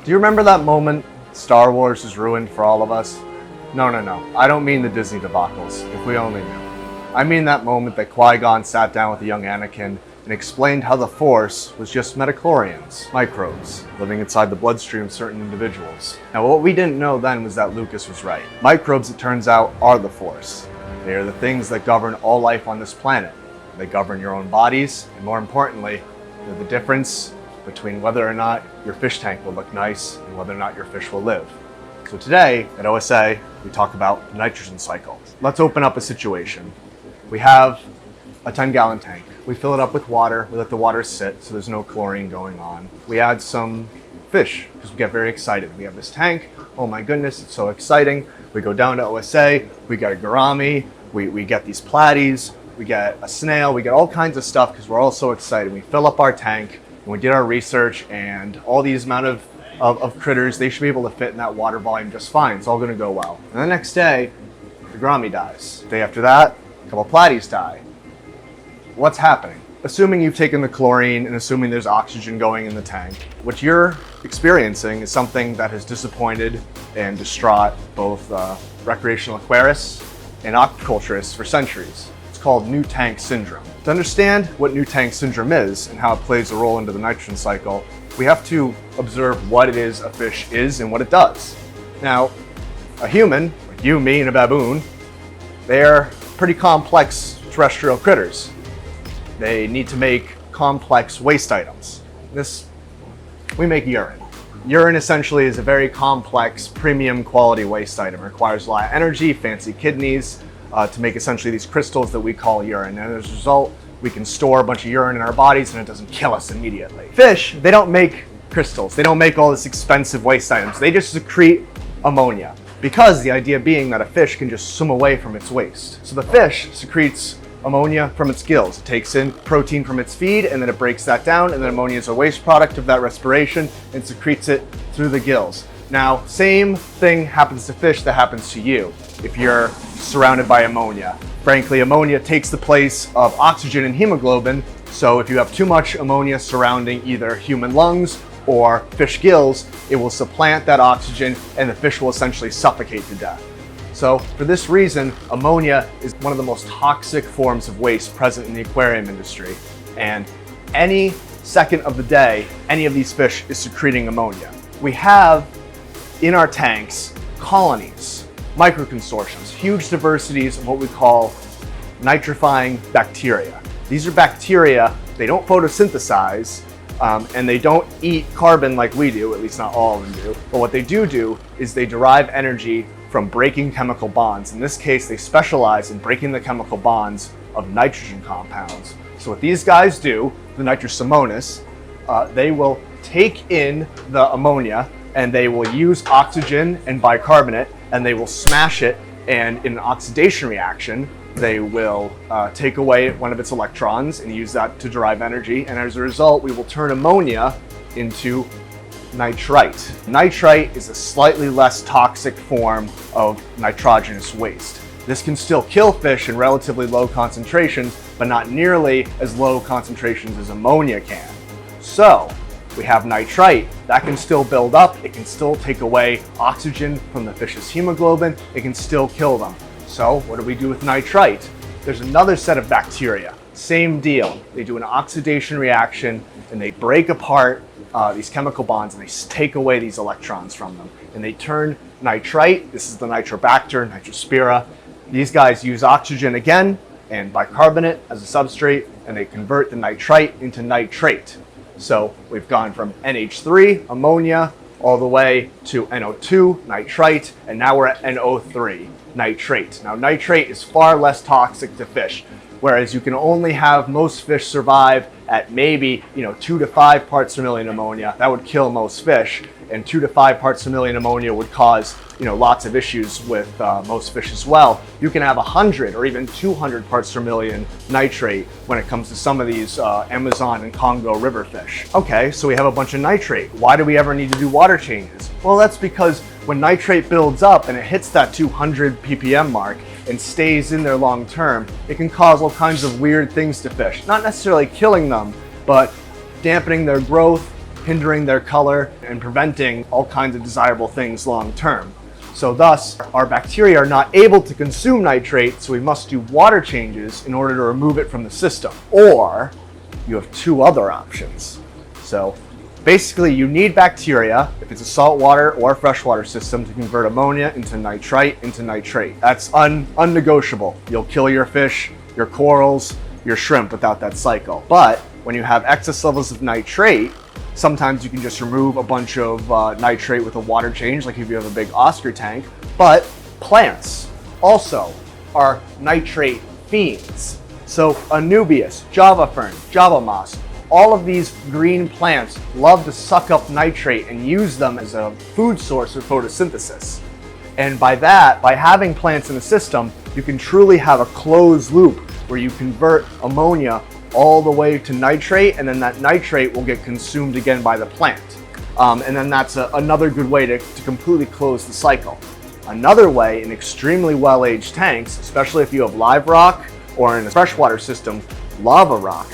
Do you remember that moment Star Wars is ruined for all of us? No. I don't mean the Disney debacles, if we only knew. I mean that moment that Qui-Gon sat down with the young Anakin and explained how the Force was just metachlorians, microbes, living inside the bloodstream of certain individuals. Now, what we didn't know then was that Lucas was right. Microbes, it turns out, are the Force. They are the things that govern all life on this planet. They govern your own bodies, and more importantly, they're the difference between whether or not your fish tank will look nice and whether or not your fish will live. So today, at OSA, we talk about the nitrogen cycle. Let's open up a situation. We have a 10-gallon tank. We fill it up with water. We let the water sit so there's no chlorine going on. We add some fish because we get very excited. We have this tank. Oh my goodness, it's so exciting. We go down to OSA. We get a gourami. We get these platies. We get a snail. We get all kinds of stuff because we're all so excited. We fill up our tank and we did our research, and all these amount of critters, they should be able to fit in that water volume just fine. It's all going to go well. And the next day, the gourami dies. The day after that, a couple platies die. What's happening? Assuming you've taken the chlorine and assuming there's oxygen going in the tank, what you're experiencing is something that has disappointed and distraught both recreational aquarists and aquaculturists for centuries. It's called new tank syndrome. To understand what new tank syndrome is and how it plays a role into the nitrogen cycle, we have to observe what it is a fish is and what it does. Now, a human, like you, me, and a baboon, they're pretty complex terrestrial critters. They need to make complex waste items. We make urine. Urine essentially is a very complex, premium quality waste item. It requires a lot of energy, fancy kidneys, to make essentially these crystals that we call urine. And as a result, we can store a bunch of urine in our bodies and it doesn't kill us immediately. Fish, they don't make crystals. They don't make all this expensive waste items. They just secrete ammonia, because the idea being that a fish can just swim away from its waste. So the fish secretes ammonia from its gills. It takes in protein from its feed and then it breaks that down, and then ammonia is a waste product of that respiration and secretes it through the gills. Now, same thing happens to fish that happens to you if you're surrounded by ammonia. Frankly, ammonia takes the place of oxygen and hemoglobin, so if you have too much ammonia surrounding either human lungs or fish gills, it will supplant that oxygen and the fish will essentially suffocate to death. So for this reason, ammonia is one of the most toxic forms of waste present in the aquarium industry. And any second of the day, any of these fish is secreting ammonia. We have in our tanks colonies, microconsortiums, huge diversities of what we call nitrifying bacteria. These are bacteria, they don't photosynthesize, and they don't eat carbon like we do, at least not all of them do. But what they do is they derive energy from breaking chemical bonds. In this case, they specialize in breaking the chemical bonds of nitrogen compounds. So what these guys do, the Nitrosomonas, they will take in the ammonia and they will use oxygen and bicarbonate and they will smash it, and in an oxidation reaction, they will take away one of its electrons and use that to derive energy. And as a result, we will turn ammonia into nitrite. Nitrite is a slightly less toxic form of nitrogenous waste. This can still kill fish in relatively low concentrations, but not nearly as low concentrations as ammonia can. So we have nitrite that can still build up. It can still take away oxygen from the fish's hemoglobin. It can still kill them. So what do we do with nitrite? There's another set of bacteria. Same deal. They do an oxidation reaction and they break apart these chemical bonds and they take away these electrons from them. And they turn nitrite, this is the Nitrobacter, Nitrospira. These guys use oxygen again and bicarbonate as a substrate, and they convert the nitrite into nitrate. So we've gone from NH3, ammonia, all the way to NO2, nitrite, and now we're at NO3, nitrate. Now nitrate is far less toxic to fish, whereas you can only have most fish survive at maybe 2 to 5 parts per million ammonia. That would kill most fish, and 2 to 5 parts per million ammonia would cause lots of issues with most fish as well. You can have 100 or even 200 parts per million nitrate when it comes to some of these Amazon and Congo river fish. Okay, so we have a bunch of nitrate. Why do we ever need to do water changes? Well, that's because when nitrate builds up and it hits that 200 ppm mark and stays in there long term, it can cause all kinds of weird things to fish. Not necessarily killing them, but dampening their growth, hindering their color and preventing all kinds of desirable things long term. So thus, our bacteria are not able to consume nitrate, so we must do water changes in order to remove it from the system. Or you have two other options. So basically, you need bacteria, if it's a saltwater or freshwater system, to convert ammonia into nitrite into nitrate. That's unnegotiable. You'll kill your fish, your corals, your shrimp without that cycle. But when you have excess levels of nitrate, sometimes you can just remove a bunch of nitrate with a water change, like if you have a big Oscar tank. But plants also are nitrate fiends. So Anubias, Java fern, Java moss, all of these green plants love to suck up nitrate and use them as a food source for photosynthesis. And by having plants in the system, you can truly have a closed loop where you convert ammonia all the way to nitrate, and then that nitrate will get consumed again by the plant. And then that's another good way to completely close the cycle. Another way, in extremely well-aged tanks, especially if you have live rock or in a freshwater system, lava rock.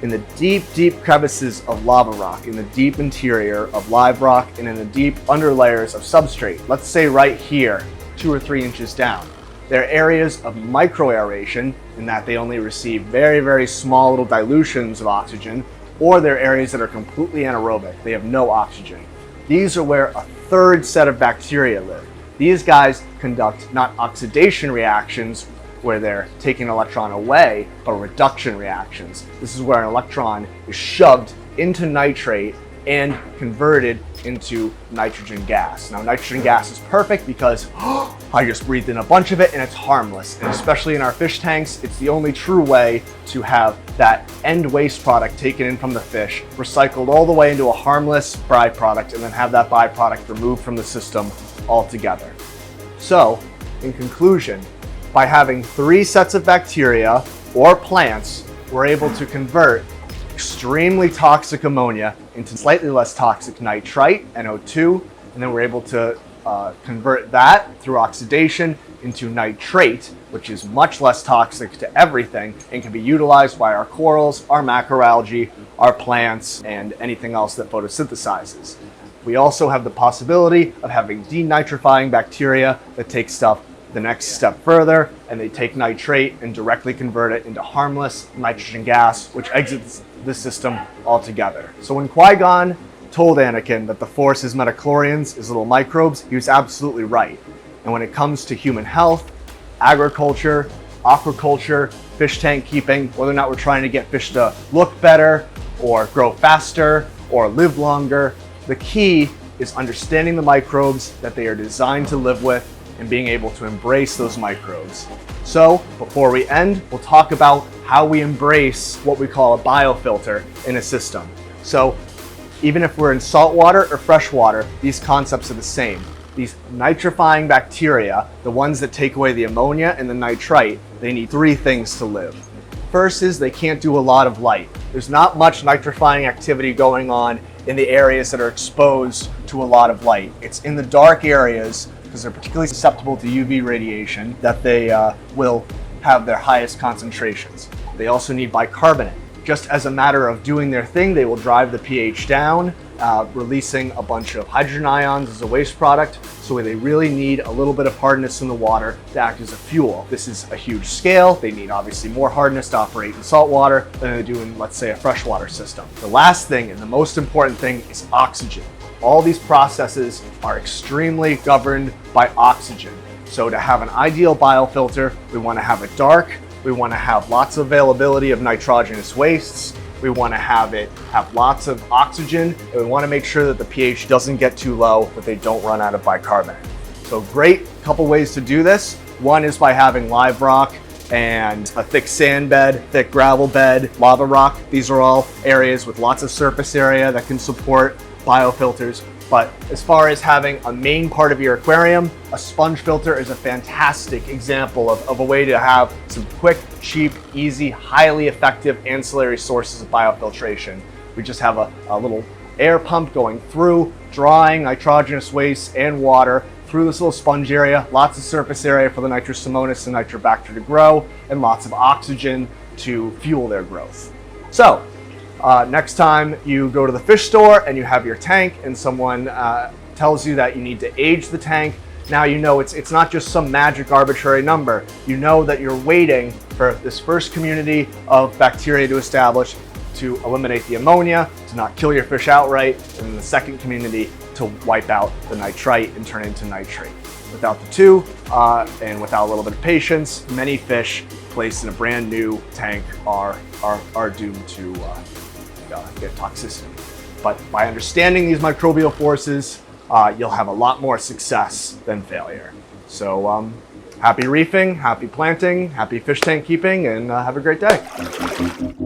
In the deep, deep crevices of lava rock, in the deep interior of live rock, and in the deep underlayers of substrate, let's say right here, 2 or 3 inches down, there are areas of microaeration in that they only receive very, very small little dilutions of oxygen, or there are areas that are completely anaerobic. They have no oxygen. These are where a third set of bacteria live. These guys conduct not oxidation reactions where they're taking an electron away, but reduction reactions. This is where an electron is shoved into nitrate and converted into nitrogen gas. Now, nitrogen gas is perfect because I just breathed in a bunch of it and it's harmless. And especially in our fish tanks, it's the only true way to have that end waste product taken in from the fish, recycled all the way into a harmless byproduct, and then have that byproduct removed from the system altogether. So, in conclusion, by having 3 sets of bacteria or plants, we're able to convert extremely toxic ammonia into slightly less toxic nitrite, NO2, and then we're able to convert that through oxidation into nitrate, which is much less toxic to everything and can be utilized by our corals, our macroalgae, our plants, and anything else that photosynthesizes. We also have the possibility of having denitrifying bacteria that take stuff the next step further, and they take nitrate and directly convert it into harmless nitrogen gas, which exits the system altogether. So when Qui-Gon told Anakin that the Force is metachlorians, is little microbes, he was absolutely right. And when it comes to human health, agriculture, aquaculture, fish tank keeping, whether or not we're trying to get fish to look better or grow faster or live longer, the key is understanding the microbes that they are designed to live with and being able to embrace those microbes. So before we end, we'll talk about how we embrace what we call a biofilter in a system. So even if we're in saltwater or freshwater, these concepts are the same. These nitrifying bacteria, the ones that take away the ammonia and the nitrite, they need 3 things to live. First is they can't do a lot of light. There's not much nitrifying activity going on in the areas that are exposed to a lot of light. It's in the dark areas, because they're particularly susceptible to UV radiation, that they will have their highest concentrations. They also need bicarbonate. Just as a matter of doing their thing, they will drive the pH down, releasing a bunch of hydrogen ions as a waste product, so they really need a little bit of hardness in the water to act as a fuel. This is a huge scale. They need obviously more hardness to operate in saltwater than they do in, let's say, a freshwater system. The last thing and the most important thing is oxygen. All these processes are extremely governed by oxygen. So to have an ideal biofilter, we want to have it dark, we want to have lots of availability of nitrogenous wastes, we want to have lots of oxygen, and we want to make sure that the pH doesn't get too low, that they don't run out of bicarbonate. So great couple ways to do this. One is by having live rock and a thick sand bed, thick gravel bed, lava rock. These are all areas with lots of surface area that can support biofilters. But as far as having a main part of your aquarium, a sponge filter is a fantastic example of a way to have some quick, cheap, easy, highly effective ancillary sources of biofiltration. We just have a little air pump going through, drawing nitrogenous waste and water through this little sponge area, lots of surface area for the Nitrosomonas and Nitrobacter to grow, and lots of oxygen to fuel their growth. So, Next time you go to the fish store and you have your tank and someone tells you that you need to age the tank, now you know it's not just some magic arbitrary number. You know that you're waiting for this first community of bacteria to establish to eliminate the ammonia, to not kill your fish outright, and then the second community to wipe out the nitrite and turn it into nitrate. Without the two, and without a little bit of patience, many fish placed in a brand new tank are doomed to get toxicity. But by understanding these microbial forces, you'll have a lot more success than failure. So happy reefing, happy planting, happy fish tank keeping, and have a great day.